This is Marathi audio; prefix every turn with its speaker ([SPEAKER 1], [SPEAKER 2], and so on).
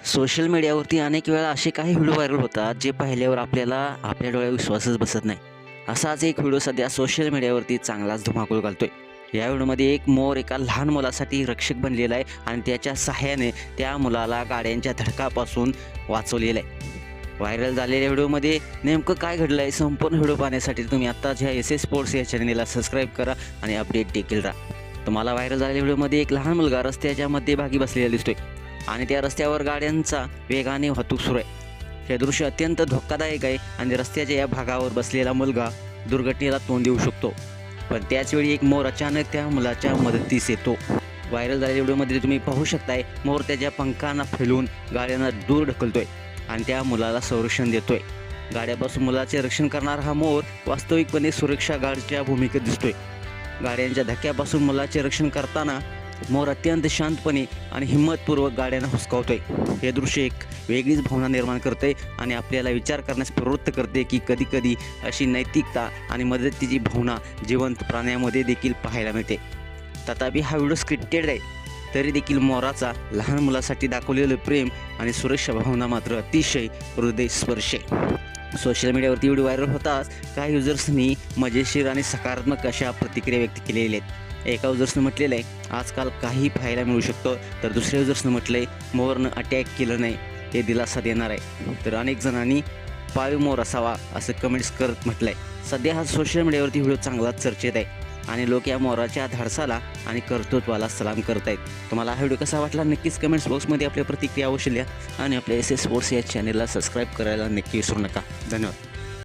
[SPEAKER 1] सोशल मीडियावरती अनेक वेळा असे काही व्हिडिओ व्हायरल होतात जे पाहिल्यावर आपल्याला आपल्या डोळ्यावर विश्वासच बसत नाही. असाच एक व्हिडिओ सध्या सोशल मीडियावरती चांगलाच धुमाकूळ घालतोय. या व्हिडिओमध्ये एक मोर एका लहान मुलासाठी रक्षक बनलेला आहे आणि त्याच्या सहाय्याने त्या मुलाला गाड्यांच्या धडकापासून वाचवलेलं आहे. व्हायरल झालेल्या व्हिडिओमध्ये नेमकं काय घडलं आहे संपूर्ण व्हिडिओ पाहण्यासाठी तुम्ही आत्ताच ह्या एस एस स्पोर्ट्स या चॅनलला सबस्क्राईब करा आणि अपडेट देखील राहा. तुम्हाला व्हायरल झालेल्या व्हिडिओमध्ये एक लहान मुलगा रस्त्याच्या मध्यभागी बसलेला दिसतोय आणि त्या रस्त्यावर गाड्यांचा वेगाने वाहतूक सुरू आहे. हे दृश्य अत्यंत धोकादायक आहे आणि रस्त्याच्या या भागावर बसलेला मुलगा दुर्घटनेला तोंड देऊ शकतो. पण त्याचवेळी एक मोर अचानक त्या मुलाच्या मदतीस येतो. व्हायरल झालेल्या व्हिडिओमध्ये तुम्ही पाहू शकताय मोर त्याच्या पंखांना फैलून गाड्यांना दूर ढकलतोय आणि त्या मुलाला संरक्षण देतोय. गाड्यापासून मुलाचे रक्षण करणारा हा मोर वास्तविकपणे सुरक्षा गार्डच्या भूमिकेत दिसतोय. गाड्यांच्या धक्क्यापासून मुलाचे रक्षण करताना मोर अत्यंत शांतपणे आणि हिंमतपूर्वक गाड्यांना हुसकावतोय. हे दृश्य एक वेगळीच भावना निर्माण करते आणि आपल्याला विचार करण्यास प्रवृत्त करते की कधीकधी अशी नैतिकता आणि मदतीची भावना जिवंत प्राण्यांमध्ये देखील पाहायला मिळते. तथापि हा व्हिडिओ स्क्रिप्टेड आहे तरी देखील मोराचा लहान मुलासाठी दाखवलेलं प्रेम आणि सुरक्षा भावना मात्र अतिशय हृदयस्पर्शी आहे. सोशल मीडियावरती व्हिडिओ व्हायरल होताच काही युजर्सनी मजेशीर आणि सकारात्मक अशा प्रतिक्रिया व्यक्त केलेल्या आहेत. एका युजर्सनं म्हटलेलं आहे आजकाल काही पाहायला मिळू शकतं, तर दुसऱ्या युजर्सनं म्हटलं आहे मोरनं अटॅक केलं नाही हे दिलासा देणार आहे. तर अनेक जणांनी पाळीव मोर असावा असं कमेंट्स करत म्हटलं आहे. सध्या हा सोशल मीडियावरती व्हिडिओ चांगलाच चर्चेत आहे आणि लोक या मोराच्या धाडसाला आणि कर्तृत्वाला सलाम करत आहेत. तुम्हाला हा व्हिडिओ कसा वाटला नक्कीच कमेंट्स बॉक्समध्ये आपल्या प्रतिक्रिया अवश्य लिहा आणि आपल्या एस एस स्पोर्ट्स या चॅनलला सबस्क्राईब करायला नक्की विसरू नका. धन्यवाद.